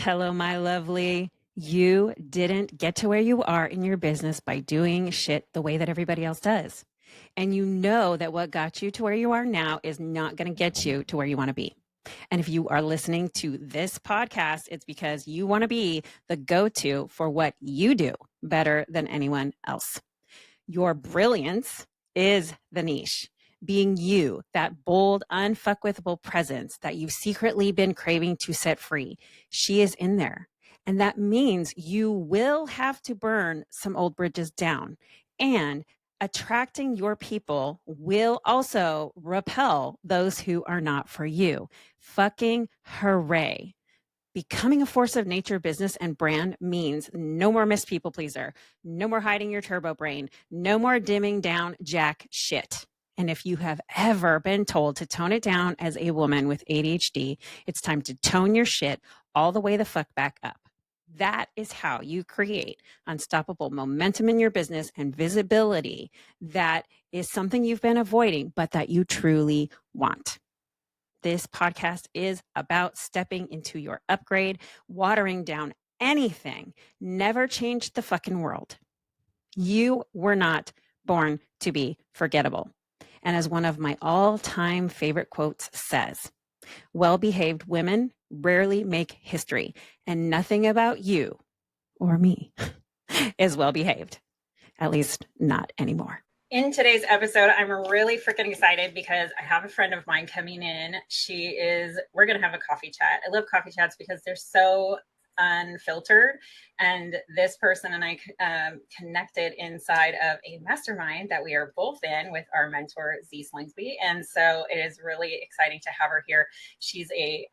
Hello, my lovely. You didn't get to where you are in your business by doing shit the way that everybody else does. And you know that what got you to where you are now is not going to get you to where you want to be. And if you are listening to this podcast, it's because you want to be the go to for what you do better than anyone else. Your brilliance is the niche. Being you, that bold, unfuckwithable presence that you've secretly been craving to set free, she is in there. And that means you will have to burn some old bridges down. And attracting your people will also repel those who are not for you. Fucking hooray. Becoming a force of nature business and brand means no more Miss People Pleaser, no more hiding your turbo brain, no more dimming down jack shit. And if you have ever been told to tone it down as a woman with ADHD, it's time to tone your shit all the way the fuck back up. That is how you create unstoppable momentum in your business and visibility that is something you've been avoiding, but that you truly want. This podcast is about stepping into your upgrade, watering down anything, never change the fucking world. You were not born to be forgettable. And as one of my all-time favorite quotes says, well-behaved women rarely make history, and nothing about you or me is well-behaved, at least not anymore. In today's episode, I'm really freaking excited because I have a friend of mine coming in. We're going to have a coffee chat. I love coffee chats because they're so unfiltered. And this person and I connected inside of a mastermind that we are both in with our mentor, Z Slingsby. And so it is really exciting to have her here. She's a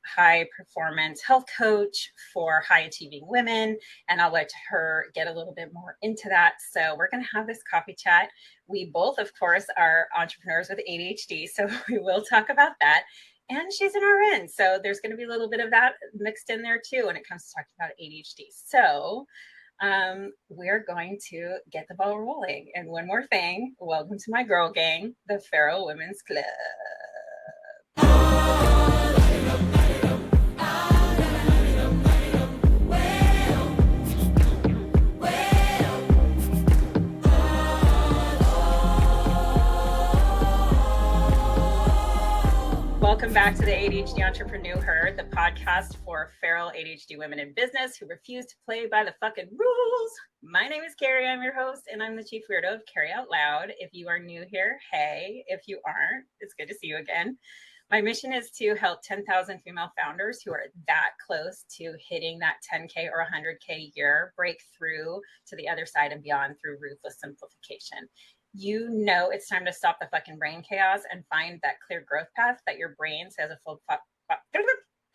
high performance health coach for high achieving women. And I'll let her get a little bit more into that. So we're going to have this coffee chat. We both, of course, are entrepreneurs with ADHD. So we will talk about that. And she's an RN. So there's going to be a little bit of that mixed in there too when it comes to talking about ADHD. So we're going to get the ball rolling. And one more thing, welcome to my girl gang, the Feral Women's Club. Welcome back to the ADHD Entrepreneu, the podcast for feral ADHD women in business who refuse to play by the fucking rules. My name is Carrie. I'm your host, and I'm the chief weirdo of Carrie Out Loud. If you are new here, hey. If you aren't, it's good to see you again. My mission is to help 10,000 female founders who are that close to hitting that 10K or 100K year break through to the other side and beyond through ruthless simplification. You know it's time to stop the fucking brain chaos and find that clear growth path that your brain says a full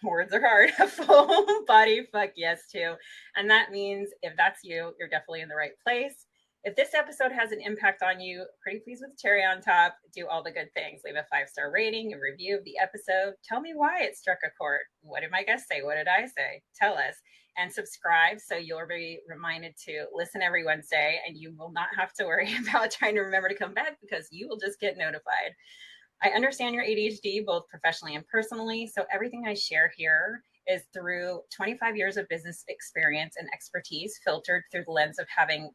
words are hard, a full body fuck yes to. And that means if that's you, you're definitely in the right place. If this episode has an impact on you, pretty please with cherry on top, do all the good things. Leave a 5-star rating, a review of the episode. Tell me why it struck a chord. What did my guest say? What did I say? Tell us. And subscribe so you'll be reminded to listen every Wednesday, and you will not have to worry about trying to remember to come back because you will just get notified. I understand your ADHD both professionally and personally, so everything I share here is through 25 years of business experience and expertise filtered through the lens of having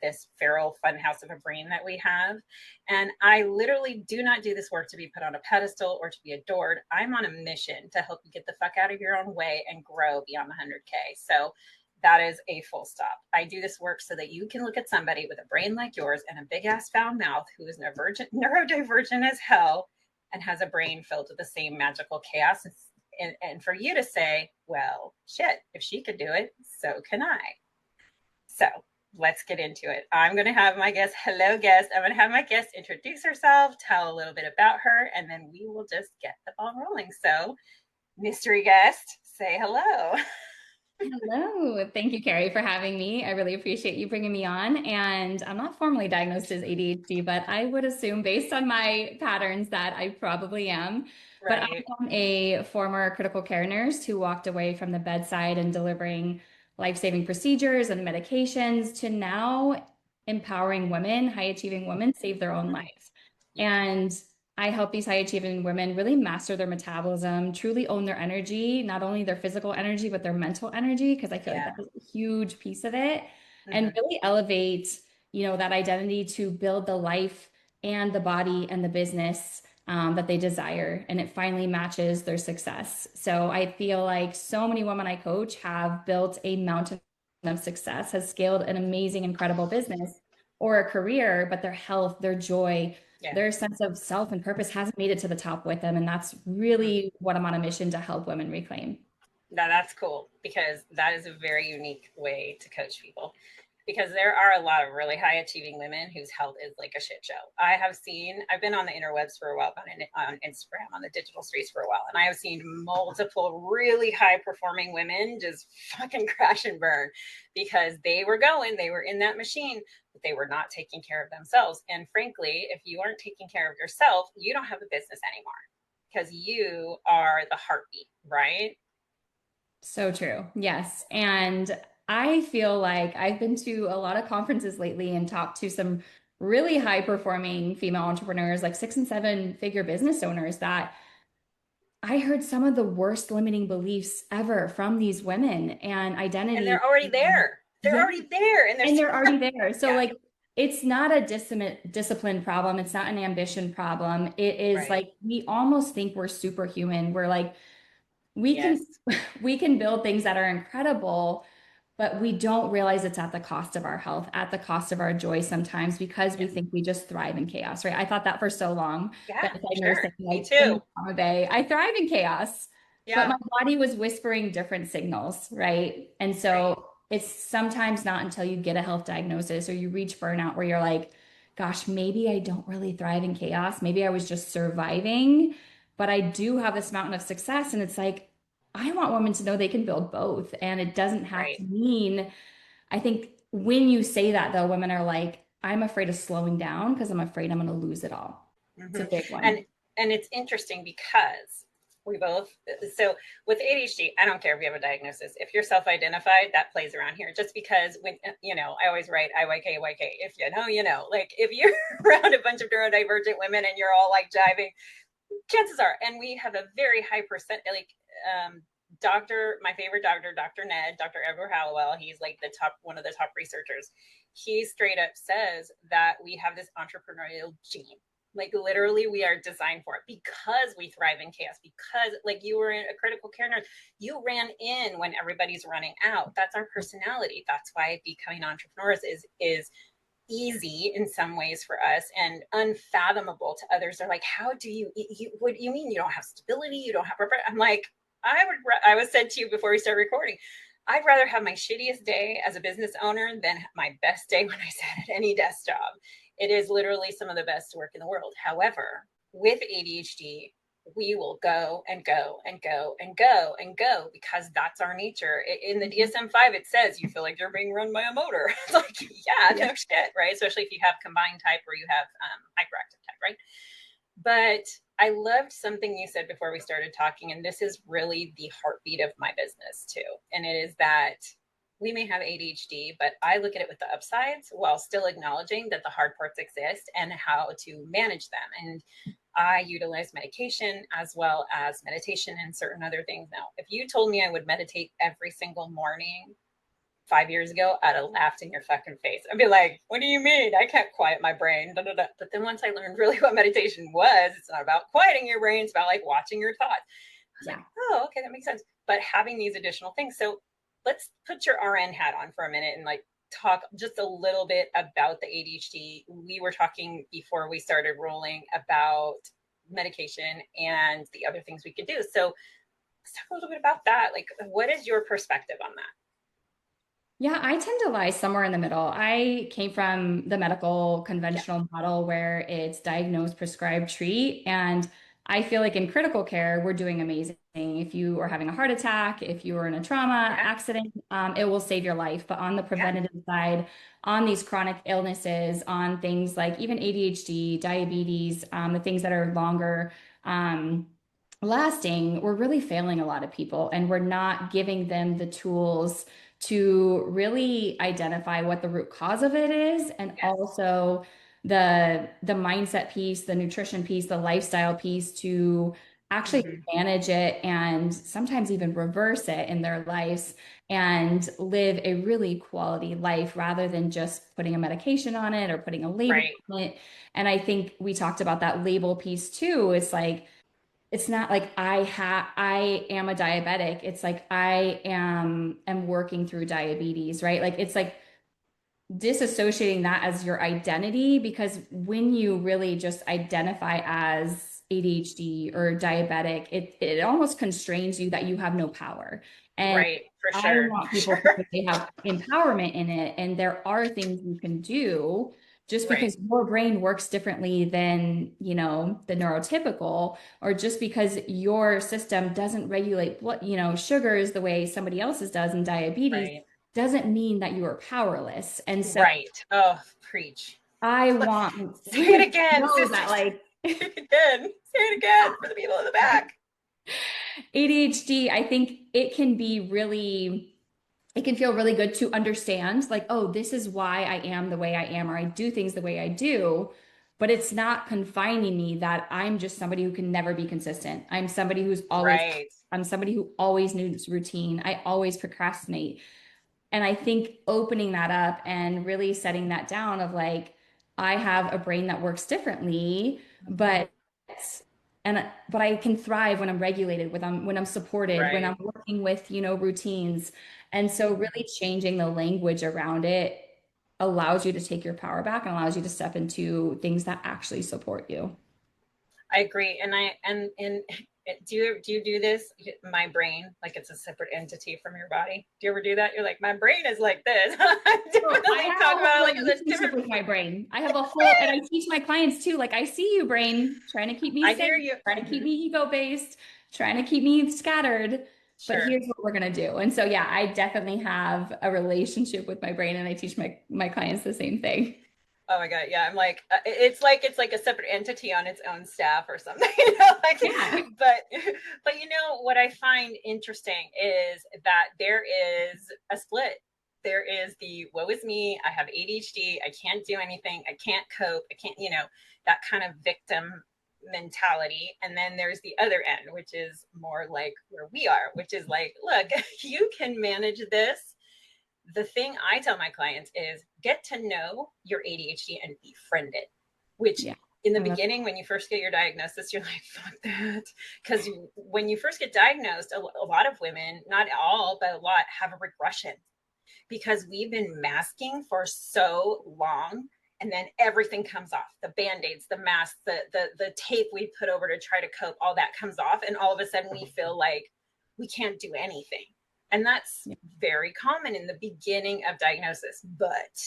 this feral fun house of a brain that we have. And I literally do not do this work to be put on a pedestal or to be adored. I'm on a mission to help you get the fuck out of your own way and grow beyond the 100K. So that is a full stop. I do this work so that you can look at somebody with a brain like yours and a big ass foul mouth who is neurodivergent as hell and has a brain filled with the same magical chaos. And for you to say, well, shit, if she could do it, so can I. So let's get into it. I'm going to have my guest, I'm going to have my guest introduce herself, tell a little bit about her, and then we will just get the ball rolling. So, mystery guest, say hello. Hello. Thank you, Carrie, for having me. I really appreciate you bringing me on. And I'm not formally diagnosed as ADHD, but I would assume based on my patterns that I probably am. Right. But I'm a former critical care nurse who walked away from the bedside and delivering life-saving procedures and medications to now empowering women, high-achieving women, save their own lives. And I help these high achieving women really master their metabolism, truly own their energy, not only their physical energy, but their mental energy, because I feel like Yeah. that is a huge piece of it, and Hmm. really elevate, that identity to build the life and the body and the business that they desire. And it finally matches their success. So I feel like so many women I coach have built a mountain of success, has scaled an amazing, incredible business or a career, but their health, their joy, Yeah. their sense of self and purpose hasn't made it to the top with them. And that's Mhm. really what I'm on a mission to help women reclaim. That's cool because that is a very unique way to coach people. Because there are a lot of really high achieving women whose health is like a shit show. I've been on the interwebs for a while, on Instagram, on the digital streets for a while, and I have seen multiple really high performing women just fucking crash and burn because they were in that machine, but they were not taking care of themselves. And frankly, if you aren't taking care of yourself, you don't have a business anymore because you are the heartbeat, right? So true. Yes. And I feel like I've been to a lot of conferences lately and talked to some really high performing female entrepreneurs, like 6 and 7 figure business owners, that I heard some of the worst limiting beliefs ever from these women and And identity. they're already there. They're Yeah. already there, and they're And still they're not. already there. So Yeah, like it's not a discipline problem. It's not an ambition problem. It is right. like we almost think we're superhuman. We're like we can Yes. we can build things that are incredible, but we don't realize it's at the cost of our health, at the cost of our joy sometimes because we Yes. think we just thrive in chaos, right? I thought that for so long. Yeah, Bedside nursing, sure. Me like in the too. trauma bay, I thrive in chaos, but Yeah. my body was whispering different signals, right? And Right. so it's sometimes not until you get a health diagnosis or you reach burnout where you're like, gosh, maybe I don't really thrive in chaos. Maybe I was just surviving, but I do have this mountain of success. And it's like, I want women to know they can build both. And it doesn't have Right. to mean, I think when you say that though, women are like, I'm afraid of slowing down because I'm afraid I'm going to lose it all. It's Hmm. a big And one. and it's interesting because we both so with ADHD, I don't care if you have a diagnosis. If you're self-identified, that plays around here. Just because when I always write IYK YK. If you know, you know. Like if you're around a bunch of neurodivergent women and you're all like jiving, chances are, and we have a very high percent like my favorite doctor, Dr. Ned, Dr. Edward Hallowell, he's like one of the top researchers. He straight up says that we have this entrepreneurial gene. Like literally, we are designed for it because we thrive in chaos. Because like you were a critical care nurse, you ran in when everybody's running out. That's our personality. That's why becoming entrepreneurs is easy in some ways for us and unfathomable to others. They're like, how do what do you mean you don't have stability? You don't have, I'm like, I was said to you before we start recording, I'd rather have my shittiest day as a business owner than my best day when I sat at any desk job. It is literally some of the best work in the world. However, with ADHD, we will go and go and go and go and go because that's our nature. In the DSM-5, it says you feel like you're being run by a motor. It's like, yeah, Yeah. no shit, right? Especially if you have combined type or you have hyperactive type, right? But I loved something you said before we started talking, and this is really the heartbeat of my business too. And it is that we may have ADHD, but I look at it with the upsides while still acknowledging that the hard parts exist and how to manage them. And I utilize medication as well as meditation and certain other things now. If you told me I would meditate every single morning 5 years ago, I'd have laughed in your fucking face. I'd be like, what do you mean? I can't quiet my brain. Da, da, da. But then once I learned really what meditation was, it's not about quieting your brain, it's about like watching your thoughts. I was Yeah. like, oh, okay, that makes sense. But having these additional things. So let's put your RN hat on for a minute and like talk just a little bit about the ADHD. We were talking before we started rolling about medication and the other things we could do. So let's talk a little bit about that. Like, what is your perspective on that? Yeah, I tend to lie somewhere in the middle. I came from the medical Yeah. conventional model where it's diagnose, prescribe, treat. And I feel like in critical care, we're doing amazing. If you are having a heart attack, if you are in a trauma Yeah. accident, it will save your life. But on the Yeah. preventative side, on these chronic illnesses, on things like even ADHD, diabetes, the things that are longer lasting, we're really failing a lot of people and we're not giving them the tools to really identify what the root cause of it is and Yes. also the mindset piece, the nutrition piece, the lifestyle piece to actually manage it and sometimes even reverse it in their lives and live a really quality life rather than just putting a medication on it or putting a label Right. on it. And I think we talked about that label piece too. It's like, it's not like I am a diabetic. It's like am working through diabetes, right? Like it's like disassociating that as your identity, because when you really just identify as ADHD or diabetic, it almost constrains you that you have no power. And Right. For I sure. want For people to sure. think they have empowerment in it, and there are things you can do just Right. because your brain works differently than, the neurotypical, or just because your system doesn't regulate blood, sugars the way somebody else's does in diabetes, Right. doesn't mean that you are powerless. And so Right. Oh, preach. I want Say it women to again, know sister. that, like, Say it again. Say it again for the people in the back. ADHD, I think it can feel really good to understand, like, oh, this is why I am the way I am, or I do things the way I do. But it's not confining me that I'm just somebody who can never be consistent. Right. I'm somebody who always needs routine. I always procrastinate. And I think opening that up and really setting that down of like, I have a brain that works differently, but but I can thrive when I'm regulated, when I'm supported, when Right. I'm working with, routines. And so really changing the language around it allows you to take your power back and allows you to step into things that actually support you. I agree. And do you do this? My brain, like it's a separate entity from your body. Do you ever do that? You're like, my brain is like this. I So I definitely have talk a about it whole like it's a relationship different. with my brain. I have a whole, and I teach my clients too. Like, I see you, brain, trying to keep me I safe, hear you. trying to keep me ego-based, trying to keep me scattered. But Sure. here's what we're gonna do. And so, yeah, I definitely have a relationship with my brain, and I teach my clients the same thing. Oh my God. Yeah. I'm it's like a separate entity on its own staff or something, like, Yeah. but, what I find interesting is that there is a split. There is the woe is me. I have ADHD. I can't do anything. I can't cope. I can't, that kind of victim mentality. And then there's the other end, which is more like where we are, which is like, look, you can manage this. The thing I tell my clients is get to know your ADHD and befriend it, which Yeah. in the I love beginning, when you first get your diagnosis, you're like, fuck that. Because when you first get diagnosed, a lot of women, not all, but a lot, have a regression because we've been masking for so long. And then everything comes off, the band-aids, the masks, the tape we put over to try to cope, all that comes off. And all of a sudden we feel like we can't do anything. And that's yeah. very common in the beginning of diagnosis. But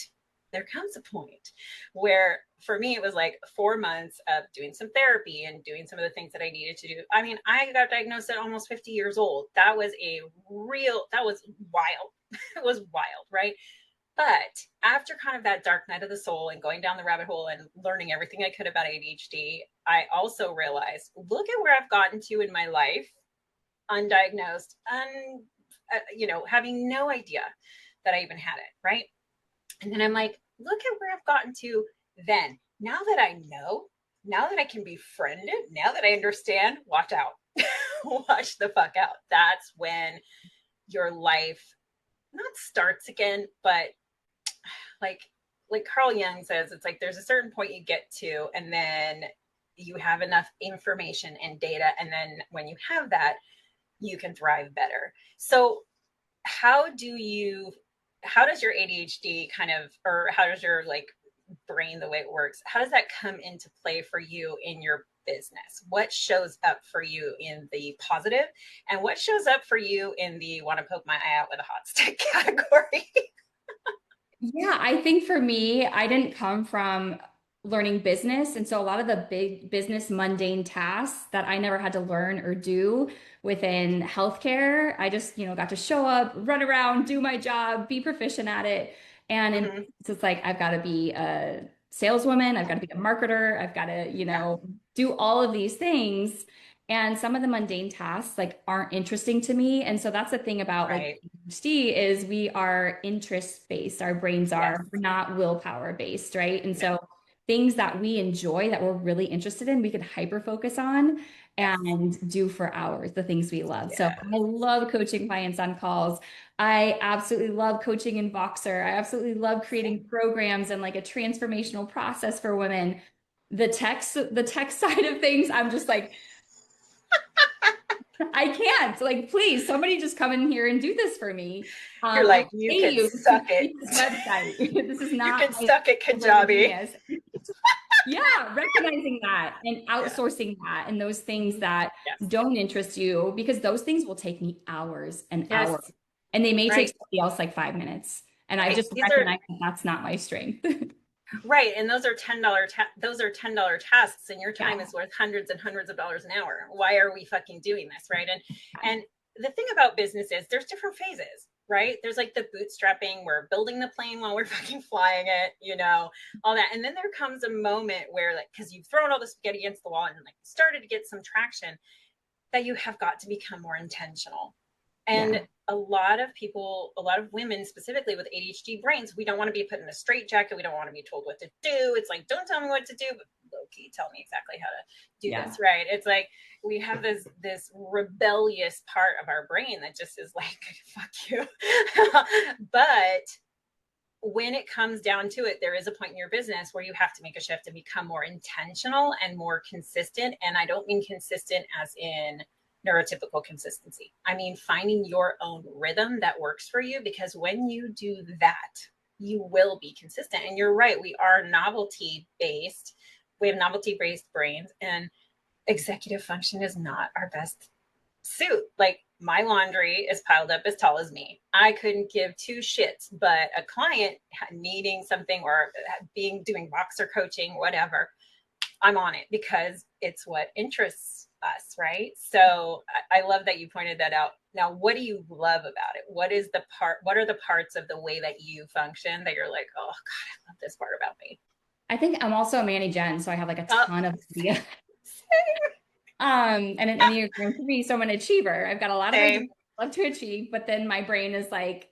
there comes a point where for me, it was like 4 months of doing some therapy and doing some of the things that I needed to do. I mean, I got diagnosed at almost 50 years old. That was wild. It was wild, right? But after kind of that dark night of the soul and going down the rabbit hole and learning everything I could about ADHD, I also realized, look at where I've gotten to in my life, undiagnosed, having no idea that I even had it, right? And then I'm like, look at where I've gotten to then. Now that I know, now that I can befriend it, now that I understand, watch out. Watch the fuck out. That's when your life not starts again, but like Carl Jung says, it's like there's a certain point you get to, and then you have enough information and data, and then when you have that, you can thrive better. So how does your ADHD kind of, or how does your like brain, the way it works, how does that come into play for you in your business? What shows up for you in the positive, and what shows up for you in the want to poke my eye out with a hot stick category? Yeah, I think for me, I didn't come from learning business. And so a lot of the big business mundane tasks that I never had to learn or do within healthcare, I just, got to show up, run around, do my job, be proficient at it. And Mm-hmm. it's like I've got to be a saleswoman, I've got to be a marketer, I've got to, Yeah. do all of these things. And some of the mundane tasks like aren't interesting to me. And so that's the thing about like Right. ADHD is we are interest based. Our brains Yes. are, we're not willpower based, right? And No. so things that we enjoy, that we're really interested in, we could hyper focus on and do for hours, the things we love. So I love coaching clients on calls. I absolutely love coaching in Voxer. I absolutely love creating programs and like a transformational process for women. The tech side of things, I'm just like, I can't. Like, please, somebody just come in here and do this for me. You're like, I'll you pay can you suck to it. create this website. This is You not can my suck it, Kajabi. Yeah, recognizing that and outsourcing that and those things that don't interest you, because those things will take me hours and hours, and they may take somebody else like 5 minutes. And I just recognize that that's not my strength. Right. And those are $10 tasks, and your time is worth hundreds and hundreds of dollars an hour. Why are we fucking doing this? Right. And the thing about business is there's different phases, right? There's like the bootstrapping, we're building the plane while we're fucking flying it, you know, all that. And then there comes a moment where, like, because you've thrown all the spaghetti against the wall and like started to get some traction, that you have got to become more intentional. And a lot of people, a lot of women specifically with ADHD brains, we don't want to be put in a straitjacket. We don't want to be told what to do. It's like, don't tell me what to do, but low-key tell me exactly how to do this, right? It's like we have this rebellious part of our brain that just is like, fuck you. But when it comes down to it, there is a point in your business where you have to make a shift and become more intentional and more consistent. And I don't mean consistent as in neurotypical consistency. I mean, finding your own rhythm that works for you, because when you do that, you will be consistent. And you're right, we are novelty based. We have novelty based brains, and executive function is not our best suit. Like, my laundry is piled up as tall as me. I couldn't give two shits, but a client needing something or doing Voxer coaching, whatever, I'm on it because it's what interests us, right? So I love that you pointed that out. Now, what do you love about it? What are the parts of the way that you function that you're like, oh God, I love this part about me? I think I'm also a Manny Gen, so I have like a ton of ideas. And an Enneagram 3, so I'm an achiever. I've got a lot of ideas I love to achieve, but then my brain is like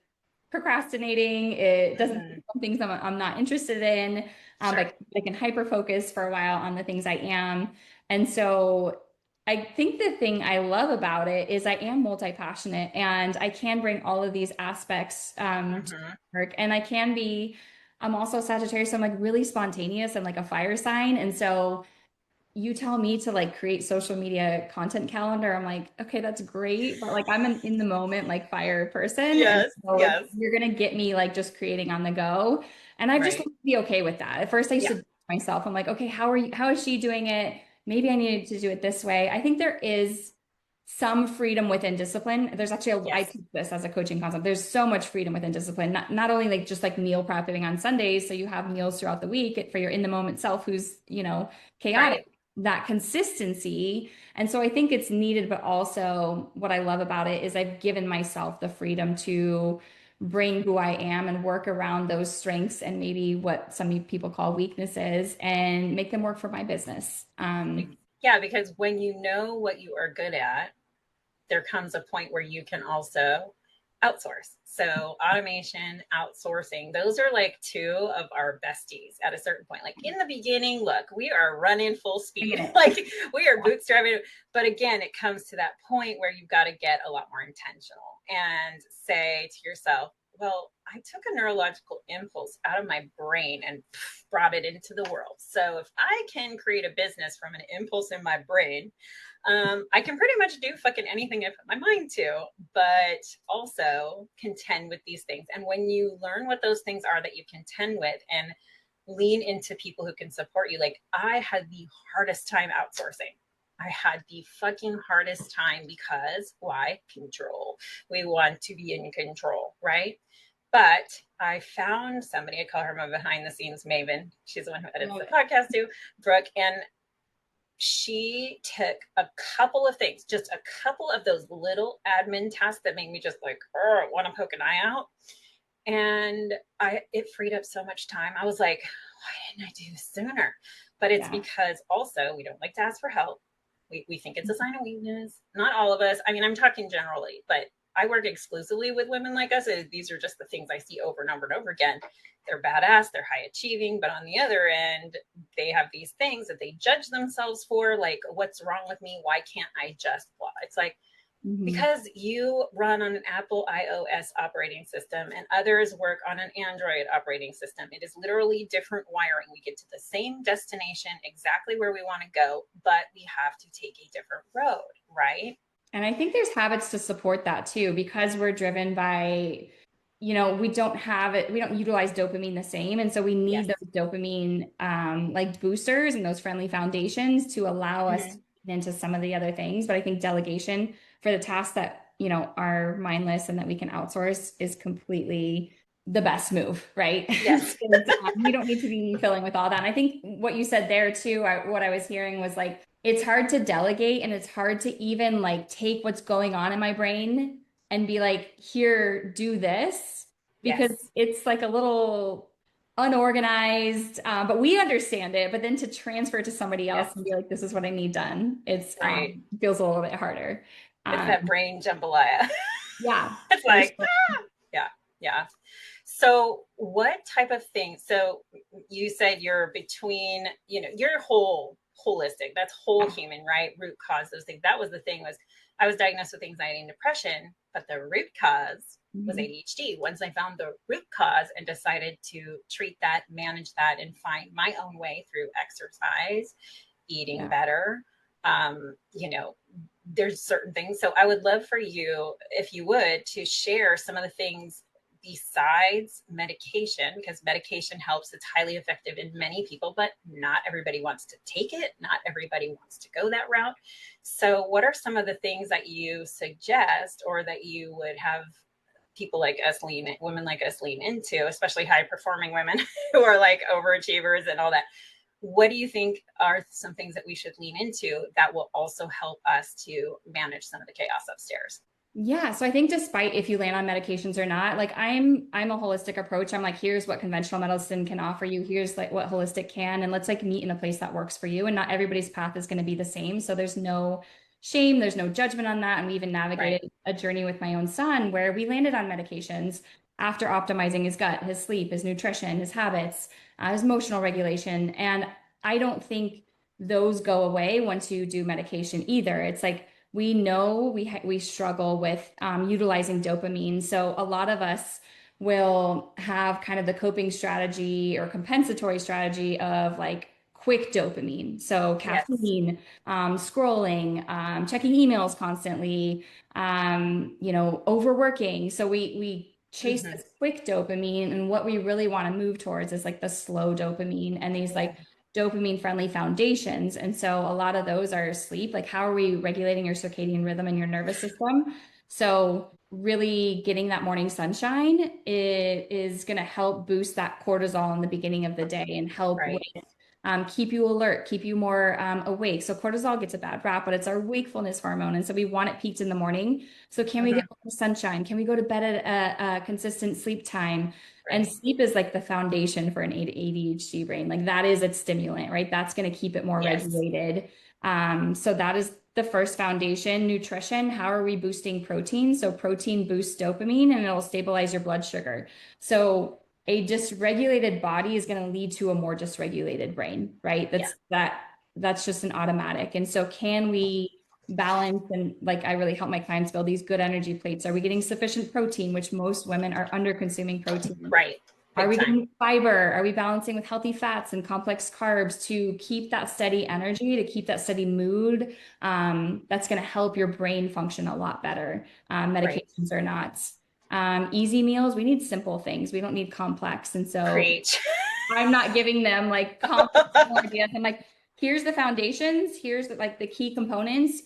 procrastinating. It doesn't some things I'm not interested in. But I can hyper focus for a while on the things I am. And so I think the thing I love about it is I am multi-passionate, and I can bring all of these aspects to work. And I'm also Sagittarius, so I'm like really spontaneous and like a fire sign. And so you tell me to like create social media content calendar, I'm like, okay, that's great. But like, I'm an in the moment, like fire person. And so you're going to get me like just creating on the go. And I've just to be okay with that. At first I used to myself, I'm like, okay, how is she doing it? Maybe I needed to do it this way. I think there is some freedom within discipline. There's actually, I teach this as a coaching concept. There's so much freedom within discipline, not only like just like meal prepping on Sundays. So you have meals throughout the week for your in the moment self who's, chaotic. That consistency. And so I think it's needed, but also what I love about it is I've given myself the freedom to bring who I am and work around those strengths and maybe what some people call weaknesses and make them work for my business. Because when you know what you are good at, there comes a point where you can also outsource. So automation, outsourcing, those are like two of our besties at a certain point. Like in the beginning, look, we are running full speed, like we are bootstrapping. But again, it comes to that point where you've got to get a lot more intentional and say to yourself, well, I took a neurological impulse out of my brain and brought it into the world. So if I can create a business from an impulse in my brain, I can pretty much do fucking anything I put my mind to, but also contend with these things. And when you learn what those things are that you contend with and lean into people who can support you, like I had the hardest time outsourcing. I had the fucking hardest time because why? Control. We want to be in control, right? But I found somebody, I call her my behind the scenes maven. She's the one who edits the podcast too, Brooke. And she took a couple of things, just a couple of those little admin tasks that made me just like, want to poke an eye out. And it freed up so much time. I was like, why didn't I do this sooner? But it's because also we don't like to ask for help. We think it's a sign of weakness. Not all of us. I mean, I'm talking generally, but I work exclusively with women like us. These are just the things I see over and over and over again. They're badass, they're high achieving, but on the other end, they have these things that they judge themselves for, like, what's wrong with me? Why can't I just blah? It's like, because you run on an Apple iOS operating system and others work on an Android operating system. It is literally different wiring. We get to the same destination, exactly where we want to go, but we have to take a different road, right? And I think there's habits to support that too, because we're driven by, we don't have it, we don't utilize dopamine the same. And so we need those dopamine like boosters and those friendly foundations to allow us to get into some of the other things. But I think delegation for the tasks that, are mindless and that we can outsource is completely the best move, right? Yes. We don't need to be filling with all that. And I think what you said there too, what I was hearing was like, it's hard to delegate and it's hard to even like take what's going on in my brain and be like, here, do this, because it's like a little unorganized, but we understand it. But then to transfer it to somebody else and be like, this is what I need done, it's feels a little bit harder. It's that brain jambalaya. Yeah. It's like, yeah. So what type of thing? So you said you're between, you're holistic, that's whole human, right? Root cause, those things. That was the thing, was I was diagnosed with anxiety and depression, but the root cause was ADHD. Once I found the root cause and decided to treat that, manage that, and find my own way through exercise, eating better, there's certain things. So I would love for you, if you would, to share some of the things besides medication, because medication helps. It's highly effective in many people, but not everybody wants to take it. Not everybody wants to go that route. So what are some of the things that you suggest, or that you would have people like us women like us lean into, especially high performing women who are like overachievers and all that? What do you think are some things that we should lean into that will also help us to manage some of the chaos upstairs? Yeah. So I think despite if you land on medications or not, like I'm a holistic approach. I'm like, here's what conventional medicine can offer you. Here's like what holistic can, and let's like meet in a place that works for you. And not everybody's path is going to be the same. So there's no shame. There's no judgment on that. And we even navigated a journey with my own son where we landed on medications after optimizing his gut, his sleep, his nutrition, his habits, his emotional regulation. And I don't think those go away once you do medication either. It's like, we know we struggle with utilizing dopamine. So a lot of us will have kind of the coping strategy or compensatory strategy of like quick dopamine. So caffeine, scrolling, checking emails constantly, overworking. So we chase this quick dopamine, and what we really want to move towards is like the slow dopamine and these like dopamine friendly foundations. And so a lot of those are sleep. Like, how are we regulating your circadian rhythm and your nervous system? So really getting that morning sunshine is going to help boost that cortisol in the beginning of the day and help with keep you alert, keep you more awake. So cortisol gets a bad rap, but it's our wakefulness hormone. And so we want it peaked in the morning. So can we get sunshine? Can we go to bed at a consistent sleep time? And sleep is like the foundation for an ADHD brain. Like that is its stimulant, right? That's going to keep it more regulated. So that is the first foundation. Nutrition. How are we boosting protein? So protein boosts dopamine and it'll stabilize your blood sugar. So a dysregulated body is going to lead to a more dysregulated brain, right? That's just an automatic. And so can we balance, and like I really help my clients build these good energy plates? Are we getting sufficient protein, which most women are under consuming protein? Right. Are we getting fiber? Are we balancing with healthy fats and complex carbs to keep that steady energy, to keep that steady mood? That's going to help your brain function a lot better. Medications are not. Easy meals, we need simple things. We don't need complex. And so I'm not giving them like complex ideas. I'm like, here's the foundations. Here's like the key components.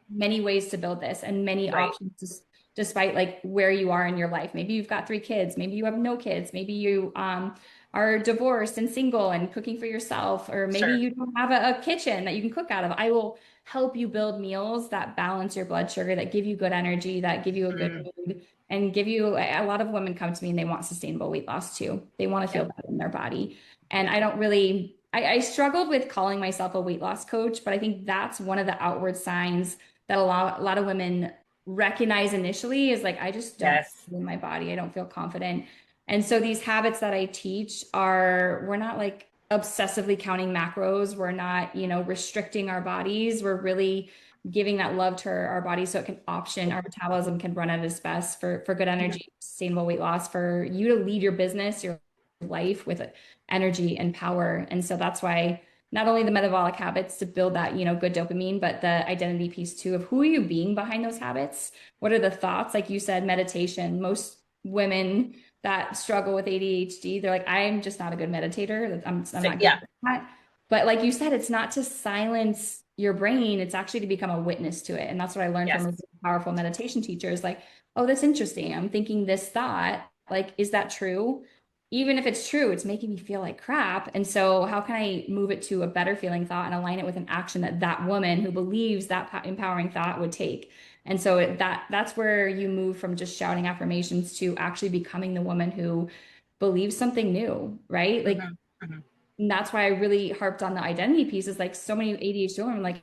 Many ways to build this and many options despite like where you are in your life. Maybe you've got 3 kids. Maybe you have no kids. Maybe you are divorced and single and cooking for yourself, or maybe you don't have a kitchen that you can cook out of. I will help you build meals that balance your blood sugar, that give you good energy, that give you a good mood, and give you, a lot of women come to me and they want sustainable weight loss too. They want to feel better in their body. And I don't really, I struggled with calling myself a weight loss coach, but I think that's one of the outward signs that a lot of women recognize initially is like, I just don't Yes. feel in my body. I don't feel confident. And so these habits that I teach are, we're not like obsessively counting macros. We're not, restricting our bodies. We're really giving that love to our body so it can option, our metabolism can run at its best for good Mhm. energy, sustainable weight loss, for you to lead your business, your life with energy and power. And so that's why not only the metabolic habits to build that, good dopamine, but the identity piece too of who are you being behind those habits? What are the thoughts? Like you said, meditation. Most women that struggle with ADHD, they're like, I'm just not a good meditator. I'm not good Yeah. at that. But like you said, it's not to silence your brain, it's actually to become a witness to it. And that's what I learned from Yes. a really powerful meditation teacher is like, oh, that's interesting. I'm thinking this thought. Like, is that true? Even if it's true, it's making me feel like crap. And so, how can I move it to a better feeling thought and align it with an action that that woman who believes that empowering thought would take? And so that's where you move from just shouting affirmations to actually becoming the woman who believes something new, right? Like, Hmm. Hmm. and that's why I really harped on the identity piece. Is like so many ADHD women, like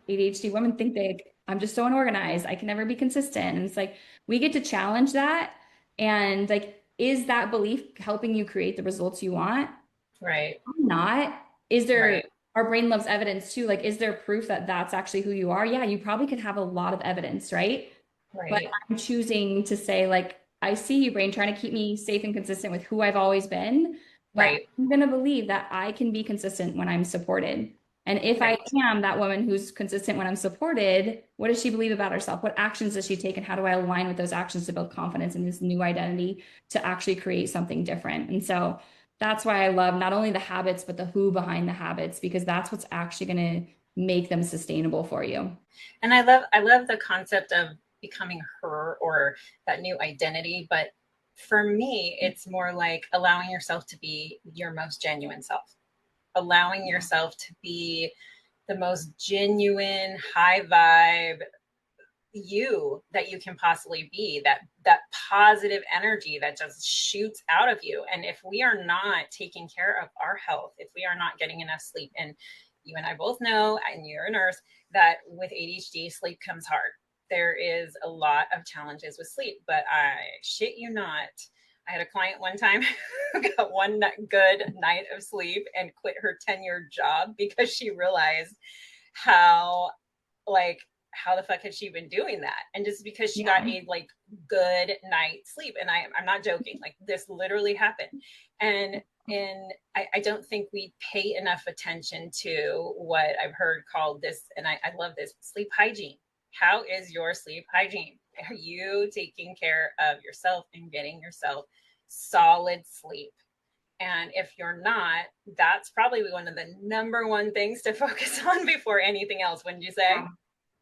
ADHD women, think I'm just so unorganized. I can never be consistent. And it's like we get to challenge that. And like, is that belief helping you create the results you want? Right. Not. Is there, Right. our brain loves evidence too. Like, is there proof that that's actually who you are? Yeah, you probably could have a lot of evidence, right? But Right. I'm choosing to say, like, I see you, brain, trying to keep me safe and consistent with who I've always been. But Right. I'm going to believe that I can be consistent when I'm supported. And if I Right. am that woman who's consistent when I'm supported, what does she believe about herself? What actions does she take? And how do I align with those actions to build confidence in this new identity to actually create something different? And so that's why I love not only the habits, but the who behind the habits, because that's what's actually going to make them sustainable for you. And I love the concept of becoming her or that new identity. But for me, it's more like allowing yourself to be your most genuine self, allowing yourself to be the most genuine, high vibe you that you can possibly be, that positive energy that just shoots out of you. And if we are not taking care of our health, if we are not getting enough sleep, and you and I both know, and you're a nurse, that with ADHD sleep comes hard. There is a lot of challenges with sleep, but I shit you not, I had a client one time who got one good night of sleep and quit her 10-year job because she realized how, like, how the fuck had she been doing that? And just because she got Yeah. a like good night sleep. And I'm not joking, like this literally happened. And I don't think we pay enough attention to what I've heard called this, and I love this, sleep hygiene. How is your sleep hygiene? Are you taking care of yourself and getting yourself solid sleep? And if you're not, that's probably one of the number one things to focus on before anything else, wouldn't you say?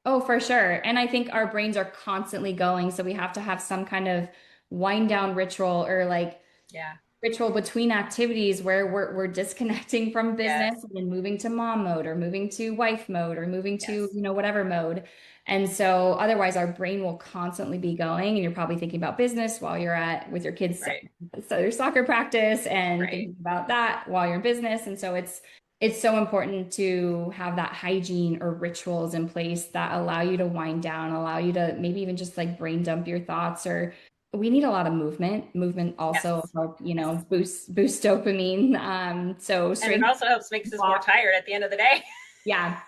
Oh, for sure. And I think our brains are constantly going. So we have to have some kind of wind down ritual or like Yeah. ritual between activities where we're disconnecting from Yes. business and then moving to mom mode or moving to wife mode or moving to, Yes. whatever mode. And so otherwise our brain will constantly be going and you're probably thinking about business while you're at with your kids. Right. So your soccer practice and Right. thinking about that while you're in business. And so it's so important to have that hygiene or rituals in place that allow you to wind down, allow you to maybe even just like brain dump your thoughts. Or we need a lot of movement. Movement also Yes. help, Yes. boost dopamine. So And it strength also helps makes us more walk. tired at the end of the day. Yeah.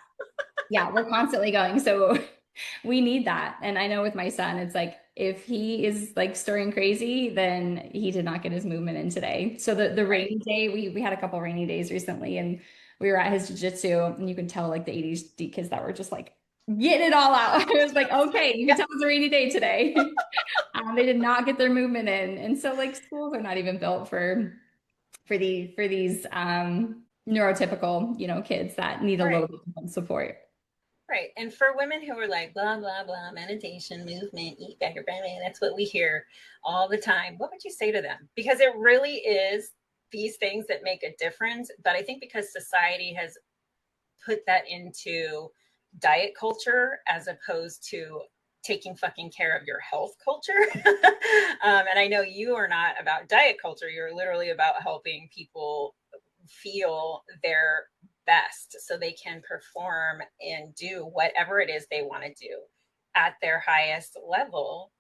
Yeah. We're constantly going. So we need that. And I know with my son, it's like if he is like stirring crazy, then he did not get his movement in today. So the Right. rainy day, we had a couple rainy days recently and we were at his jujitsu and you can tell like the ADHD kids that were just like getting it all out. I was like, okay, you can Yeah. tell it's a rainy day today. They did not get their movement in. And so like schools are not even built for these neurotypical, kids that need a little Right. bit of support. Right. And for women who are like, blah, blah, blah, meditation, movement, eat better, blah, blah, that's what we hear all the time. What would you say to them? Because it really is these things that make a difference. But I think because society has put that into diet culture as opposed to taking fucking care of your health culture. And I know you are not about diet culture. You're literally about helping people feel their best so they can perform and do whatever it is they want to do. at their highest level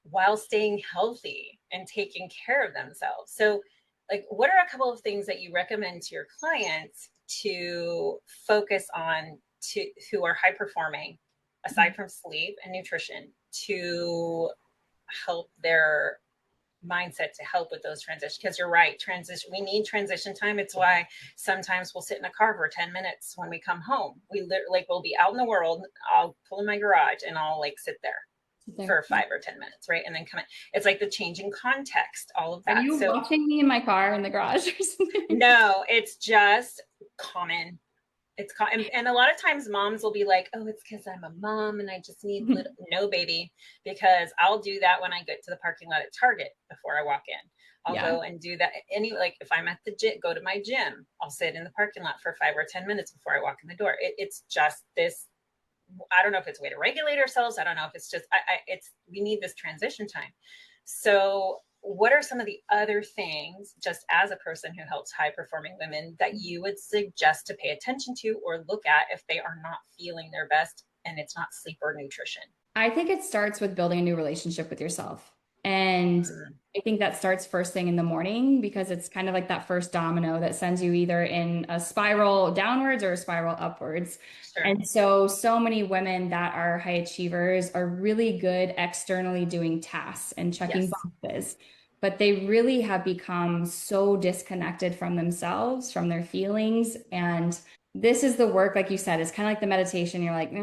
while staying healthy and taking care of themselves. So like, what are a couple of things that you recommend to your clients to focus on, to who are high performing, aside from sleep and nutrition, to help their mindset, to help with those transitions? Because you're right, transition, we need transition time. It's why sometimes we'll sit in a car for 10 minutes when we come home. We literally, like, we'll be out in the world, I'll pull in my garage and I'll like sit there for 5 or 10 minutes, right? And then come in. It's like the changing context, all of that. Are you watching me in my car in the garage or something? No, it's just common. It's and a lot of times moms will be like, oh, it's because I'm a mom and I just need little. No, baby, because I'll do that when I get to the parking lot at Target before I walk in. I'll go and do that. Like if I'm at the gym, go to my gym, I'll sit in the parking lot for 5 or 10 minutes before I walk in the door. It's just this. I don't know if it's a way to regulate ourselves. I don't know if it's just, we need this transition time. So what are some of the other things, just as a person who helps high performing women, that you would suggest to pay attention to or look at if they are not feeling their best and it's not sleep or nutrition? I think it starts with building a new relationship with yourself. And I think that starts first thing in the morning, because it's kind of like that first domino that sends you either in a spiral downwards or a spiral upwards. Sure. And so many women that are high achievers are really good externally doing tasks and checking boxes, but they really have become so disconnected from themselves, from their feelings. And this is the work, like you said, it's kind of like the meditation. You're like,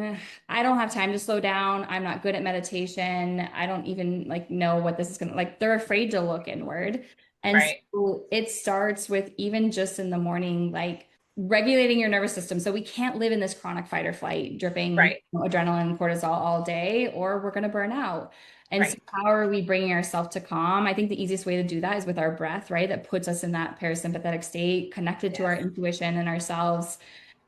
I don't have time to slow down. I'm not good at meditation. I don't even like know what this is going to, like, they're afraid to look inward. And so it starts with even just in the morning, like regulating your nervous system. So we can't live in this chronic fight or flight, dripping adrenaline, cortisol all day, or we're going to burn out. And so how are we bringing ourselves to calm? I think the easiest way to do that is with our breath, right? That puts us in that parasympathetic state, connected to our intuition and ourselves.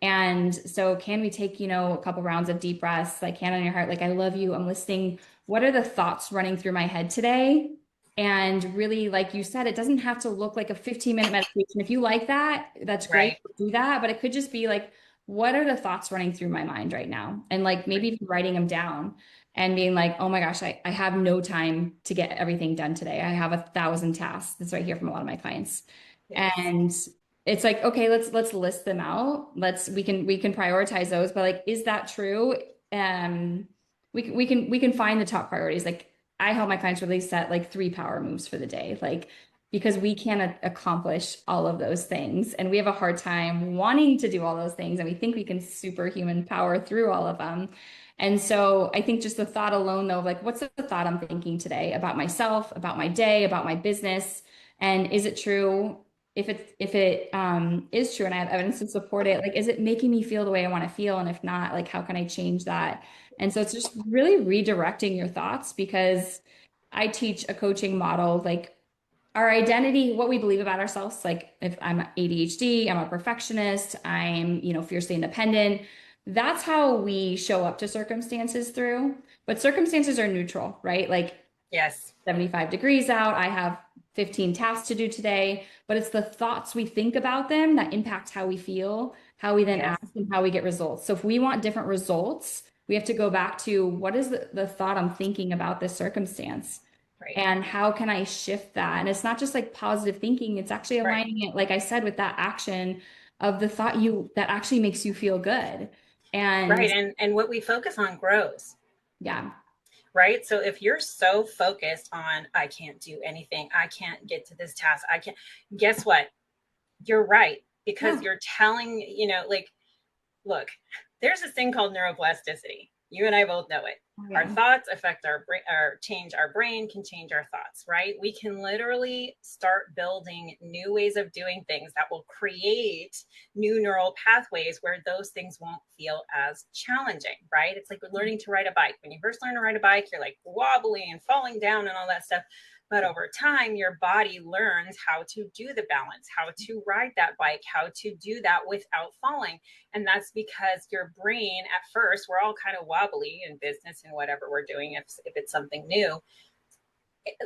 And so can we take, a couple rounds of deep breaths, like hand on your heart, like, I love you, I'm listening. What are the thoughts running through my head today? And really, like you said, it doesn't have to look like a 15-minute meditation. If you like that, that's great. Do that. But it could just be like, what are the thoughts running through my mind right now? And like maybe even writing them down and being like, oh my gosh, I have no time to get everything done today. I have 1,000 tasks. That's what I hear from a lot of my clients. And it's like, okay, let's list them out. We can prioritize those, but like, is that true? We can find the top priorities. Like, I help my clients really set like 3 power moves for the day, like, because we can't accomplish all of those things. And we have a hard time wanting to do all those things. And we think we can superhuman power through all of them. And so I think just the thought alone, though, like, what's the thought I'm thinking today about myself, about my day, about my business? And is it true? If it is true and I have evidence to support it, like, is it making me feel the way I want to feel? And if not, like, how can I change that? And so it's just really redirecting your thoughts, because I teach a coaching model, like our identity, what we believe about ourselves. Like if I'm ADHD, I'm a perfectionist, I'm, fiercely independent. That's how we show up to circumstances through. But circumstances are neutral, right? Like 75 degrees out, I have 15 tasks to do today, but it's the thoughts we think about them that impact how we feel, how we then act, and how we get results. So if we want different results, we have to go back to, what is the thought I'm thinking about this circumstance? And how can I shift that? And it's not just like positive thinking, it's actually aligning it, like I said, with that action of the thought that actually makes you feel good. And what we focus on grows. Right. So if you're so focused on, I can't do anything, I can't get to this task, I can't, guess what? You're right. Because you're telling, like, look, there's this thing called neuroplasticity. You and I both know it. Our thoughts affect our brain, or change our brain, can change our thoughts, right? We can literally start building new ways of doing things that will create new neural pathways where those things won't feel as challenging, right? It's like learning to ride a bike. When you first learn to ride a bike, you're like wobbly and falling down and all that stuff. But over time, your body learns how to do the balance, how to ride that bike, how to do that without falling. And that's because your brain, at first, we're all kind of wobbly in business and whatever we're doing, if it's something new.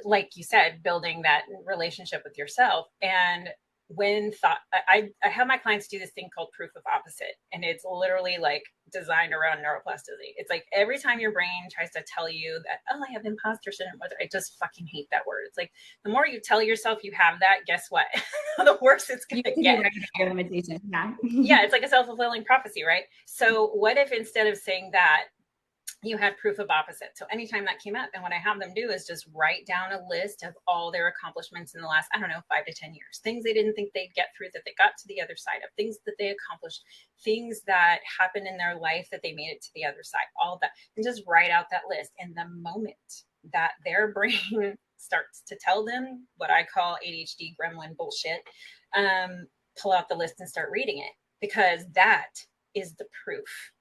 Like you said, building that relationship with yourself. And when thought, I have my clients do this thing called proof of opposite, and it's literally like designed around neuroplasticity. It's like every time your brain tries to tell you that, oh, I have imposter syndrome, I just fucking hate that word. It's like the more you tell yourself you have that, guess what? The worse it's going to get. Your limitation. Yeah. Yeah, it's like a self-fulfilling prophecy, right? So what if instead of saying that, you had proof of opposite? So anytime that came up, and what I have them do is just write down a list of all their accomplishments in the last, 5 to 10 years, things they didn't think they'd get through that they got to the other side of, things that they accomplished, things that happened in their life that they made it to the other side, all of that, and just write out that list. And the moment that their brain starts to tell them what I call ADHD gremlin bullshit, pull out the list and start reading it, because that is the proof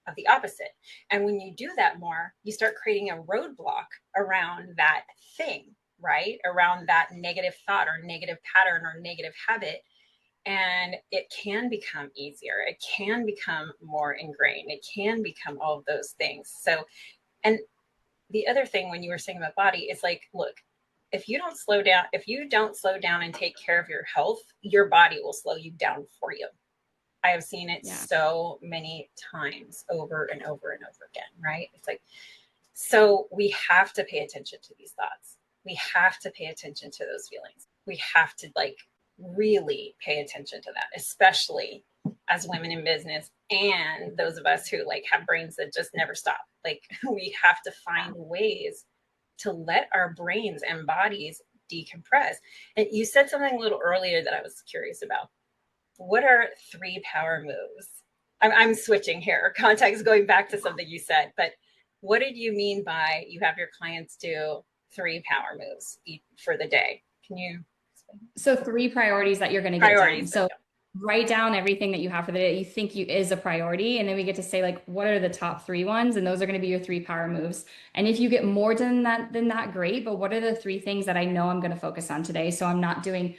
of the opposite. And when you do that more, you start creating a roadblock around that thing, right? Around that negative thought or negative pattern or negative habit. And it can become easier. It can become more ingrained. It can become all of those things. So, and the other thing when you were saying about body is like, look, if you don't slow down and take care of your health, your body will slow you down for you. I have seen it so many times over and over and over again, right? It's like, so we have to pay attention to these thoughts. We have to pay attention to those feelings. We have to like really pay attention to that, especially as women in business and those of us who like have brains that just never stop. Like we have to find ways to let our brains and bodies decompress. And you said something a little earlier that I was curious about. What are 3 power moves? I'm switching here. Context going back to something you said, but what did you mean by you have your clients do 3 power moves for the day? Can you explain? So 3 priorities that you're going to get done. So write down everything that you have for the day that you think is a priority. And then we get to say like, what are the top 3 ones? And those are going to be your 3 power moves. And if you get more than that, great. But what are the 3 things that I know I'm going to focus on today? So I'm not doing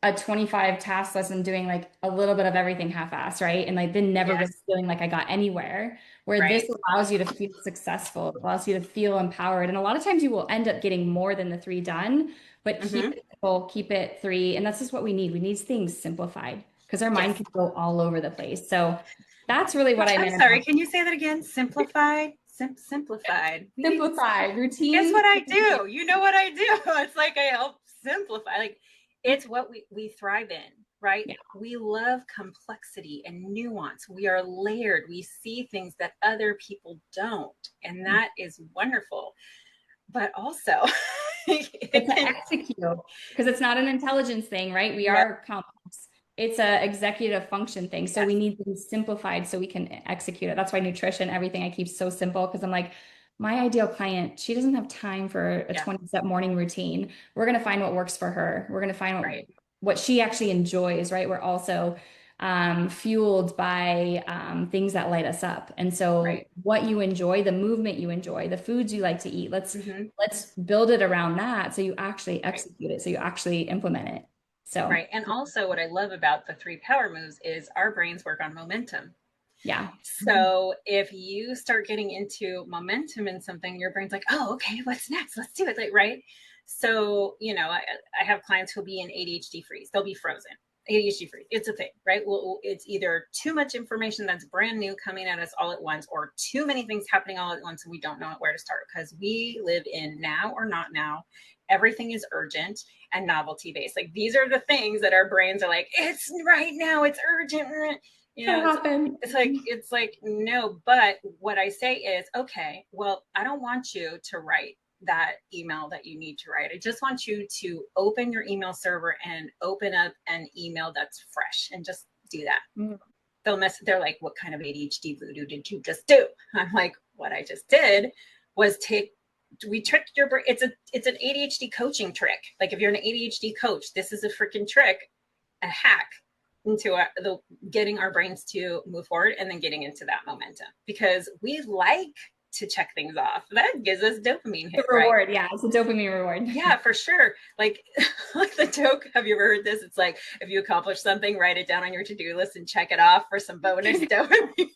a 25 task list and doing like a little bit of everything half-assed, right? And like then never really feeling like I got anywhere, where this allows you to feel successful. It allows you to feel empowered. And a lot of times you will end up getting more than the 3 done, but keep it simple, keep it 3. And that's just what we need. We need things simplified because our mind can go all over the place. So that's really what I meant. I'm sorry. Can you say that again? Simplified? Simplified. Simplified. Routine. Guess what I do? You know what I do? It's like I help simplify. Like it's what we thrive in, right? Yeah. We love complexity and nuance. We are layered. We see things that other people don't. And that is wonderful. But also it's to execute, because it's not an intelligence thing, right? We are complex. It's a executive function thing. So we need things simplified so we can execute it. That's why nutrition, everything I keep so simple, because I'm like, my ideal client, she doesn't have time for a 20-step morning routine. We're going to find what works for her. We're going to find what she actually enjoys, right? We're also fueled by things that light us up. And so what you enjoy, the movement you enjoy, the foods you like to eat, let's build it around that so you actually execute it, so you actually implement it. So and also what I love about the 3 power moves is our brains work on momentum. Yeah. So if you start getting into momentum in something, your brain's like, oh, okay, what's next? Let's do it. Like, right. So, you know, I have clients who'll be in ADHD freeze. They'll be frozen. ADHD freeze. It's a thing, right? Well, it's either too much information that's brand new coming at us all at once, or too many things happening all at once, and we don't know where to start because we live in now or not now. Everything is urgent and novelty based. Like these are the things that our brains are like, it's right now, it's urgent. You know, it's like, no, but what I say is, okay, well, I don't want you to write that email that you need to write. I just want you to open your email server and open up an email that's fresh and just do that. They're like, what kind of ADHD voodoo did you just do? I'm like, what I just did was we tricked your brain. It's an ADHD coaching trick. Like if you're an ADHD coach, this is a freaking trick, a hack into getting our brains to move forward and then getting into that momentum, because we like to check things off. That gives us dopamine hit, reward. Right? Yeah, it's a dopamine reward. Yeah, for sure. Like the joke, have you ever heard this? It's like, if you accomplish something, write it down on your to-do list and check it off for some bonus dopamine.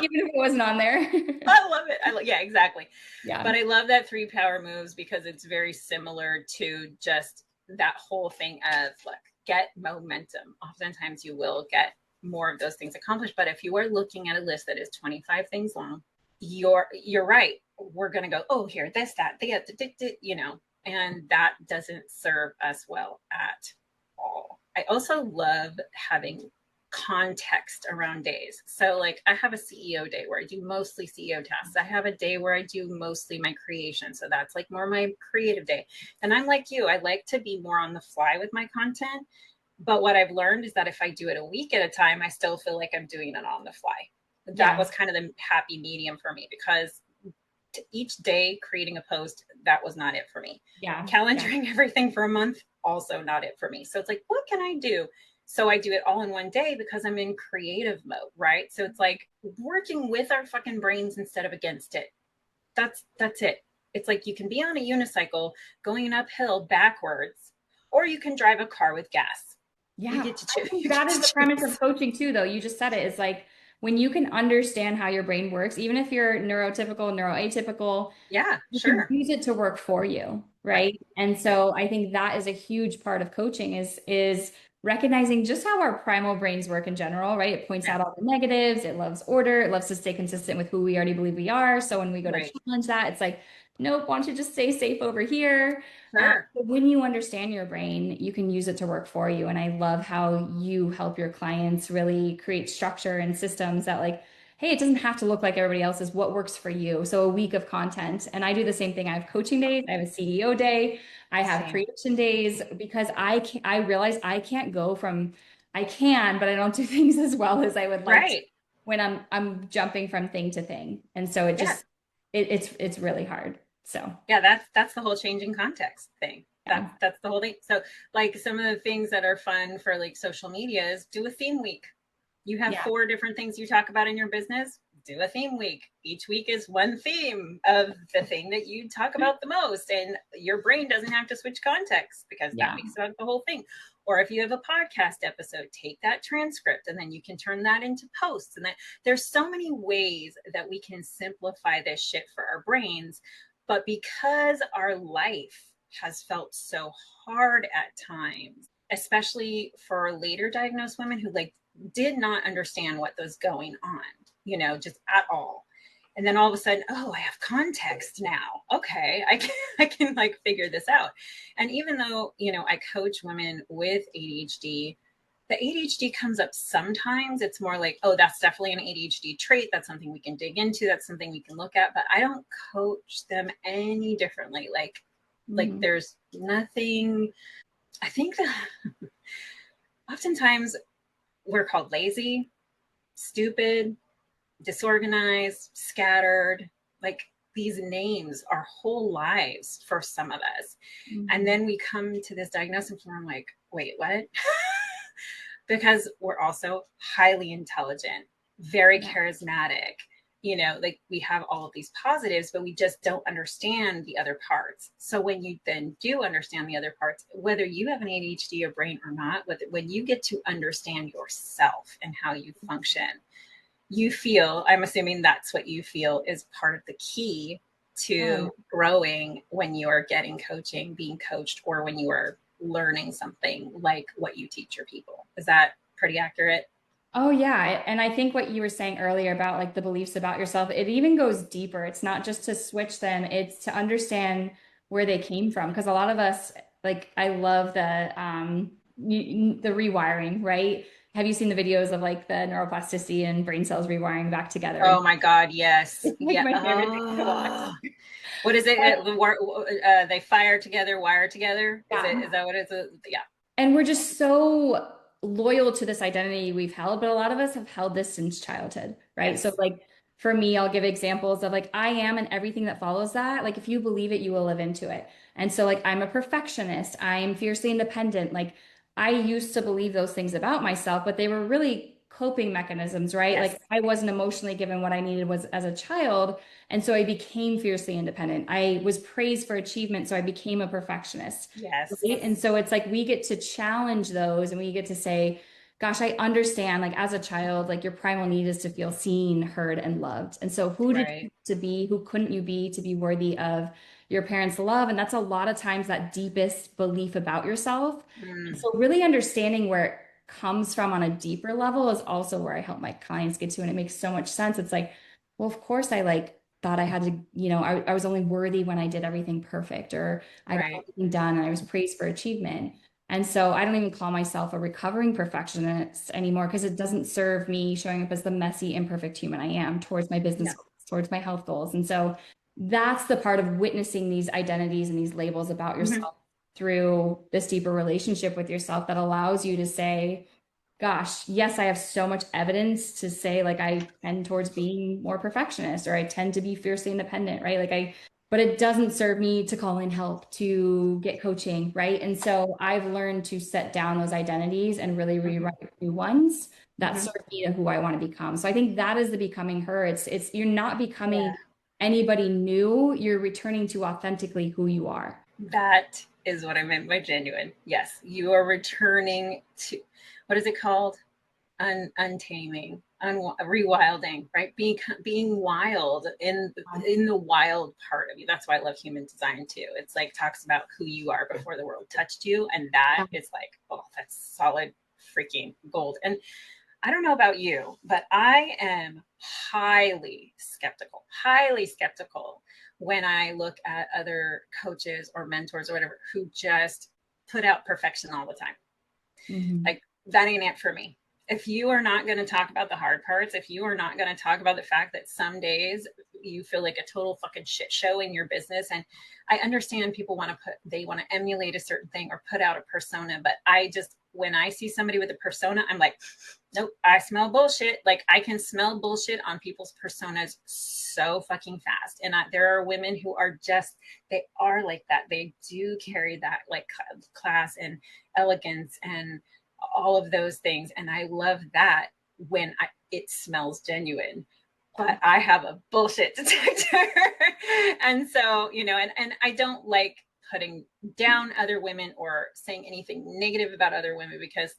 Even if it wasn't on there. I love it. Yeah, exactly. Yeah. But I love that 3 power moves because it's very similar to just that whole thing of, look, get momentum. Oftentimes you will get more of those things accomplished. But if you are looking at a list that is 25 things long, you're right. We're going to go, oh, here, this, that, you know, and that doesn't serve us well at all. I also love having context around days. So like I have a CEO day where I do mostly CEO tasks. I have a day where I do mostly my creation. So that's like more my creative day. And I'm like you, I like to be more on the fly with my content. But what I've learned is that if I do it a week at a time, I still feel like I'm doing it on the fly. That was kind of the happy medium for me, because each day creating a post, that was not it for me. Calendaring everything for a month, also not it for me. So it's like, what can I do? So I do it all in one day because I'm in creative mode, right? So it's like working with our fucking brains instead of against it. That's it. It's like you can be on a unicycle going an uphill backwards, or you can drive a car with gas. Yeah, you get to choose. That is the premise of coaching too, though. You just said it. It's like when you can understand how your brain works, even if you're neurotypical, neuroatypical, you can use it to work for you, right? And so I think that is a huge part of coaching is recognizing just how our primal brains work in general, right? It points out all the negatives. It loves order. It loves to stay consistent with who we already believe we are. So when we go to challenge that, it's like, nope, why don't you just stay safe over here? But when you understand your brain, you can use it to work for you. And I love how you help your clients really create structure and systems that like, hey, it doesn't have to look like everybody else's. What works for you? So a week of content. And I do the same thing. I have coaching days. I have a CEO day. I have creation days, because I realize I can't go from, I can, but I don't do things as well as I would like to when I'm jumping from thing to thing. And so it just, it's really hard. So yeah, that's the whole changing context thing. That's the whole thing. So like some of the things that are fun for like social media is do a theme week. You have 4 different things you talk about in your business. Do a theme week. Each week is one theme of the thing that you talk about the most, and your brain doesn't have to switch context, because that makes about the whole thing. Or if you have a podcast episode, take that transcript and then you can turn that into posts. And that there's so many ways that we can simplify this shit for our brains. But because our life has felt so hard at times, especially for later diagnosed women who like did not understand what was going on, you know, just at all. And then all of a sudden, oh, I have context now. Okay, I can like figure this out. And even though, you know, I coach women with ADHD, the ADHD comes up sometimes. It's more like, oh, that's definitely an ADHD trait. That's something we can dig into. That's something we can look at. But I don't coach them any differently. Like there's nothing. I think that oftentimes we're called lazy, stupid, disorganized, scattered. Like these names our whole lives for some of us. And then we come to this diagnosis and I'm like, wait, what? Because we're also highly intelligent, very charismatic, you know, like we have all of these positives, but we just don't understand the other parts. So when you then do understand the other parts, whether you have an ADHD or brain or not, when you get to understand yourself and how you function, you feel, I'm assuming that's what you feel is part of the key to growing when you are getting coaching, being coached, or when you are learning something like what you teach your people. Is that pretty accurate? Oh yeah. And I think what you were saying earlier about like the beliefs about yourself, it even goes deeper. It's not just to switch them, it's to understand where they came from. Because a lot of us, like I love the rewiring, right? Have you seen the videos of like the neuroplasticity and brain cells rewiring back together? Oh my God, yes. It's like my favorite thing to watch. What is it? They fire together, wire together. Is that what it is? Yeah. And we're just so loyal to this identity we've held, but a lot of us have held this since childhood, right? So like for me, I'll give examples of like I am and everything that follows that. Like if you believe it, you will live into it. And so like I'm a perfectionist, I'm fiercely independent. Like I used to believe those things about myself, but they were really coping mechanisms, right? Like I wasn't emotionally given what I needed was as a child. And so I became fiercely independent. I was praised for achievement, so I became a perfectionist. Yes. Right? And so it's like we get to challenge those and we get to say, gosh, I understand, like as a child, like your primal need is to feel seen, heard, and loved. And so who did you to be, who couldn't you be to be worthy of your parents' love. And that's a lot of times that deepest belief about yourself. And Mm, so really understanding where it comes from on a deeper level is also where I help my clients get to. And it makes so much sense. It's like, well, of course I like thought I had to, I was only worthy when I did everything perfect or I got right. everything done and I was praised for achievement. And so I don't even call myself a recovering perfectionist anymore because it doesn't serve me showing up as the messy, imperfect human I am towards my business Yeah. goals, towards my health goals. And so that's the part of witnessing these identities and these labels about Mhm. yourself through this deeper relationship with yourself that allows you to say, gosh, yes, I have so much evidence to say like I tend towards being more perfectionist or I tend to be fiercely independent, right? But it doesn't serve me to call in help, to get coaching, right? And so I've learned to set down those identities and really Mhm. rewrite new ones that Mhm. serve me to who I want to become. So I think that is the becoming her. It's you're not Yeah. becoming anybody new, you're returning to authentically who you are. That is what I meant by genuine. Yes, you are returning to, what is it called? Untaming, rewilding, right? Being wild in the wild part of you. That's why I love human design too. It's like talks about who you are before the world touched you, and that is like, oh, that's solid freaking gold. And I don't know about you, but I am highly skeptical when I look at other coaches or mentors or whatever who just put out perfection all the time. Mhm. Like, that ain't it for me. If you are not going to talk about the hard parts, if you are not going to talk about the fact that some days you feel like a total fucking shit show in your business, and I understand people they want to emulate a certain thing or put out a persona, but when I see somebody with a persona, I'm like, nope, I smell bullshit. Like, I can smell bullshit on people's personas so fucking fast. And there are women who are they are like that. They do carry that like class and elegance and all of those things. And I love that when it smells genuine. But I have a bullshit detector. And so, and I don't like putting down other women or saying anything negative about other women because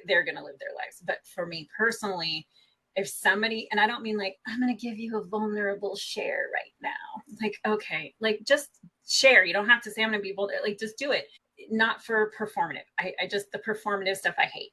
they're going to live their lives. But for me personally, if somebody, and I don't mean like, I'm going to give you a vulnerable share right now. Like, okay, like just share. You don't have to say I'm going to be vulnerable. Like, just do it. Not for performative. I just, the performative stuff I hate.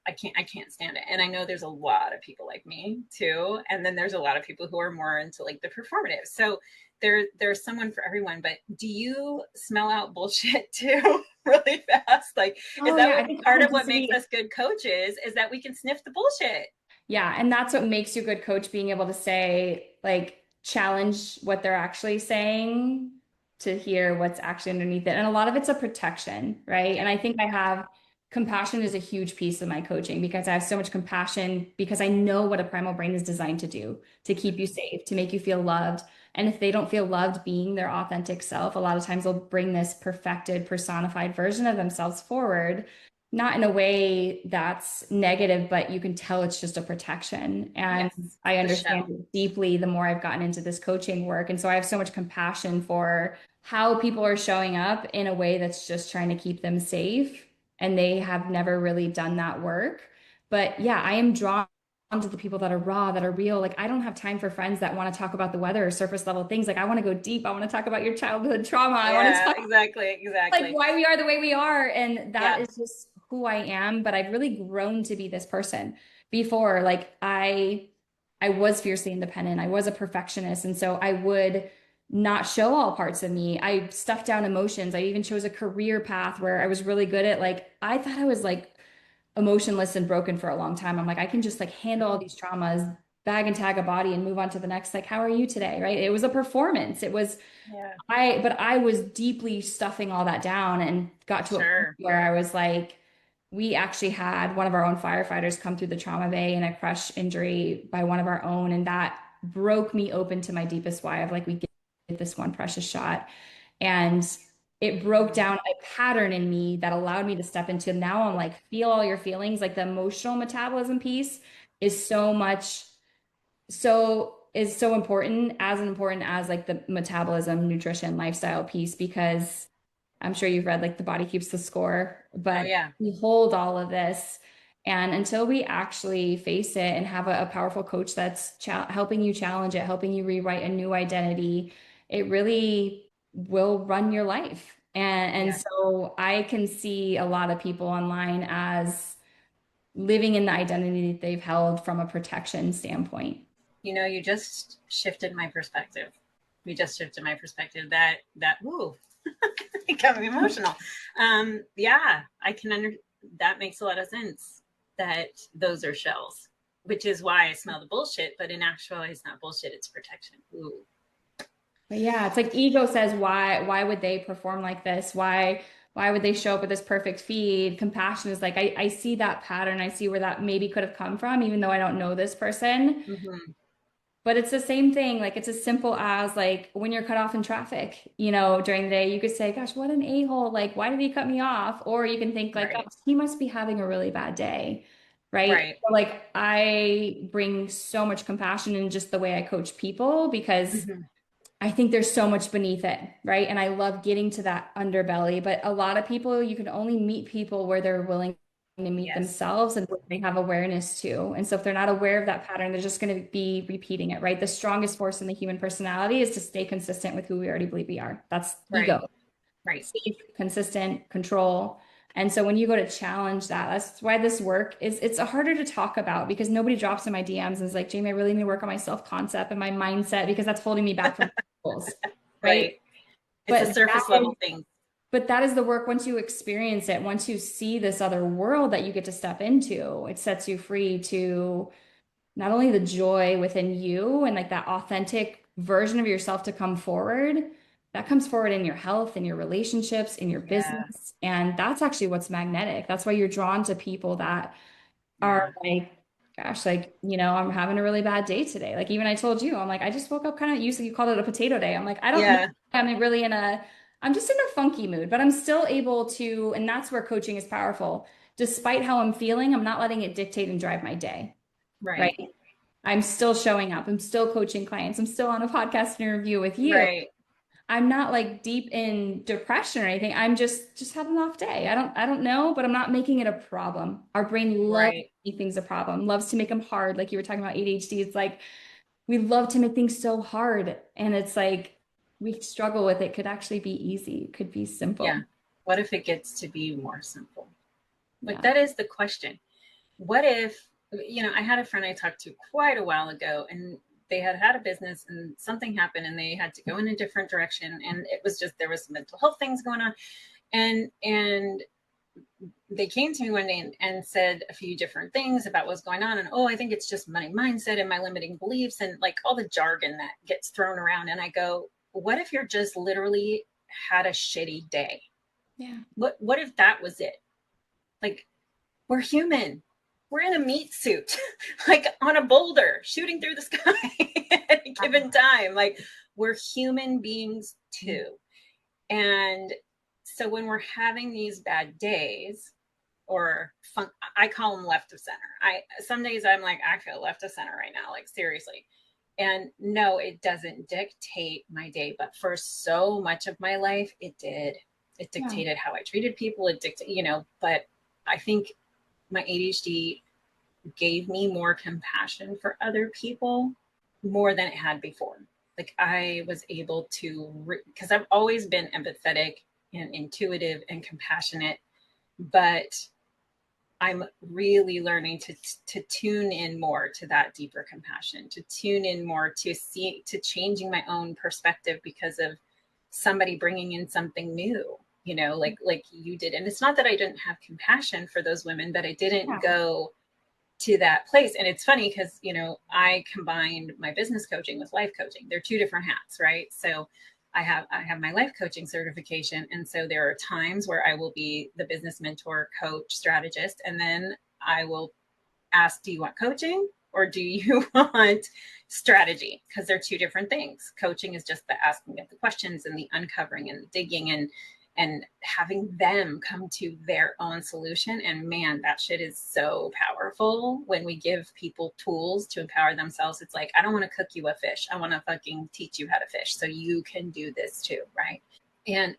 I can't stand it. And I know there's a lot of people like me too. And then there's a lot of people who are more into like the performative. So there's someone for everyone. But do you smell out bullshit too really fast? Like, is Oh that yeah, I what think part of what makes authenticity. us good coaches is that we can sniff the bullshit? Yeah, and that's what makes you a good coach, being able to say, like, challenge what they're actually saying to hear what's actually underneath it. And a lot of it's a protection, right? Yeah. And I think I have compassion is a huge piece of my coaching because I have so much compassion because I know what a primal brain is designed to do, to keep you safe, to make you feel loved. And if they don't feel loved being their authentic self, a lot of times they'll bring this perfected, personified version of themselves forward, not in a way that's negative, but you can tell it's just a protection. And Yes. I The understand shell. it deeply the more I've gotten into this coaching work. And so I have so much compassion for how people are showing up in a way that's just trying to keep them safe. And they have never really done that work. But yeah, I am drawn to the people that are raw, that are real. Like, I don't have time for friends that want to talk about the weather or surface level things. Like, I want to go deep. I want to talk about your childhood trauma. I want to Yeah, talk like exactly. why we are the way we are. And that Yeah. is just who I am. But I've really grown to be this person. Before, like I was fiercely independent. I was a perfectionist. And so I would not show all parts of me. I stuffed down emotions. I even chose a career path where I was really good at, like, I thought I was like emotionless and broken for a long time. I'm like, I can just like handle all these traumas, bag and tag a body and move on to the next. Like, how are you today? Right. It was a performance. It was Yeah. but I was deeply stuffing all that down and got to a point Sure. where I was like, we actually had one of our own firefighters come through the trauma bay in a crush injury by one of our own. And that broke me open to my deepest why of like, we get this one precious shot. And it broke down a pattern in me that allowed me to step into now I'm like, feel all your feelings. Like the emotional metabolism piece is so much is so important as like the metabolism, nutrition, lifestyle piece, because I'm sure you've read like the body keeps the score, Oh, but yeah. we hold all of this. And until we actually face it and have a powerful coach that's helping you challenge it, helping you rewrite a new identity, it really will run your life. And Yeah. so I can see a lot of people online as living in the identity that they've held from a protection standpoint. You know, you just shifted my perspective. You just shifted my perspective. That woo, becoming emotional. Yeah, I can that makes a lot of sense, that those are shells, which is why I smell the bullshit, but in actuality it's not bullshit, it's protection. Ooh. But yeah, it's like ego says, why would they perform like this? Why would they show up with this perfect feed? Compassion is like, I see that pattern. I see where that maybe could have come from, even though I don't know this person. Mm-hmm. But it's the same thing. Like it's as simple as like when you're cut off in traffic, you know, during the day, you could say, gosh, what an a-hole. Like, why did he cut me off? Or you can think like, Right. gosh, he must be having a really bad day. Right. Right. So like I bring so much compassion in just the way I coach people because Mm-hmm. I think there's so much beneath it, right? And I love getting to that underbelly. But a lot of people, you can only meet people where they're willing to meet Yes. themselves and what they have awareness to. And so if they're not aware of that pattern, they're just going to be repeating it, right? The strongest force in the human personality is to stay consistent with who we already believe we are. That's Right. ego. Right. Safe, consistent, control. And so when you go to challenge that, that's why this work it's harder to talk about because nobody drops in my DMs and is like, Jamie, I really need to work on my self-concept and my mindset because that's holding me back from goals. Right. Right. It's a But surface level thing. but that is the work once you experience it, once you see this other world that you get to step into, it sets you free to not only the joy within you and like that authentic version of yourself to come forward, that comes forward in your health, in your relationships, in your Yeah. business. And that's actually what's magnetic. That's why you're drawn to people that are Yeah. like, gosh, like, you know, I'm having a really bad day today. Like even I told you, I'm like, I just woke up kind of, you called it a potato day. I'm like, I don't know. Yeah. I'm just in a funky mood, but I'm still able to, and that's where coaching is powerful. Despite how I'm feeling, I'm not letting it dictate and drive my day. Right. Right. I'm still showing up. I'm still coaching clients. I'm still on a podcast interview with you. Right. I'm not like deep in depression or anything. I'm just having an off day. I don't know, but I'm not making it a problem. Our brain loves to Right. make things a problem, loves to make them hard. Like you were talking about ADHD. It's like we love to make things so hard. And it's like we struggle with it. Could actually be easy. It could be Yeah. simple. What if it gets to be more simple? Like Yeah. that is the question. What if, you know, I had a friend I talked to quite a while ago and they had had a business and something happened and they had to go in a different direction. And it was just, there was some mental health things going on. And they came to me one day and said a few different things about what's going on. And, oh, I think it's just money mindset and my limiting beliefs and like all the jargon that gets thrown around. And I go, what if you're just literally had a shitty day? Yeah. What if that was it? Like, we're human. We're in a meat suit, like on a boulder shooting through the sky at a given time. Like, we're human beings too. And so when we're having these bad days, or I call them left of center. Some days I'm like, I feel left of center right now, like seriously. And no, it doesn't dictate my day, but for so much of my life, it did. It dictated how I treated people. It dictated, you know, but I think my ADHD gave me more compassion for other people more than it had before. Like I was able to, because I've always been empathetic and intuitive and compassionate, but I'm really learning to tune in more to that deeper compassion, to tune in more to changing my own perspective because of somebody bringing in something new, you know, like you did. And it's not that I didn't have compassion for those women, but I didn't go to that place. And it's funny because, you know, I combined my business coaching with life coaching. They're two different hats, right? So I have my life coaching certification. And so there are times where I will be the business mentor, coach, strategist, and then I will ask, do you want coaching or do you want strategy? Because they're two different things. Coaching is just the asking of the questions and the uncovering and the digging and having them come to their own solution. And man, that shit is so powerful when we give people tools to empower themselves. It's like, I don't want to cook you a fish. I want to fucking teach you how to fish so you can do this too, right?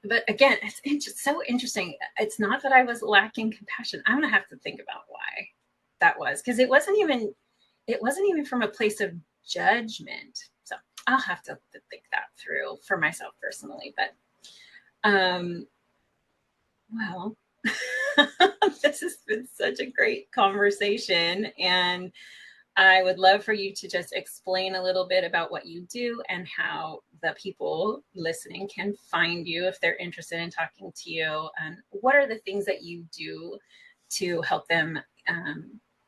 But again, it's so interesting. It's not that I was lacking compassion. I'm gonna have to think about why that was, because it wasn't even from a place of judgment. So I'll have to think that through for myself personally. But Well, this has been such a great conversation, and I would love for you to just explain a little bit about what you do and how the people listening can find you if they're interested in talking to you. And what are the things that you do to help them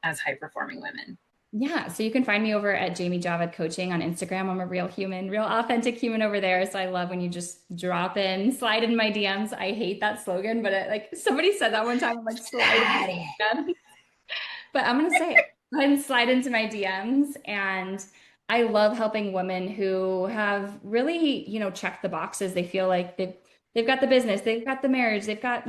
as high-performing women? Yeah, so you can find me over at Jamie Javed Coaching on Instagram. I'm a real human, real authentic human over there. So I love when you just drop in, slide in my DMs. I hate that slogan, but like somebody said that one time, I'm like, slide in my DMs. But I'm gonna say it. Go ahead and slide into my DMs. And I love helping women who have really, checked the boxes. They feel like they've got the business, they've got the marriage, they've got,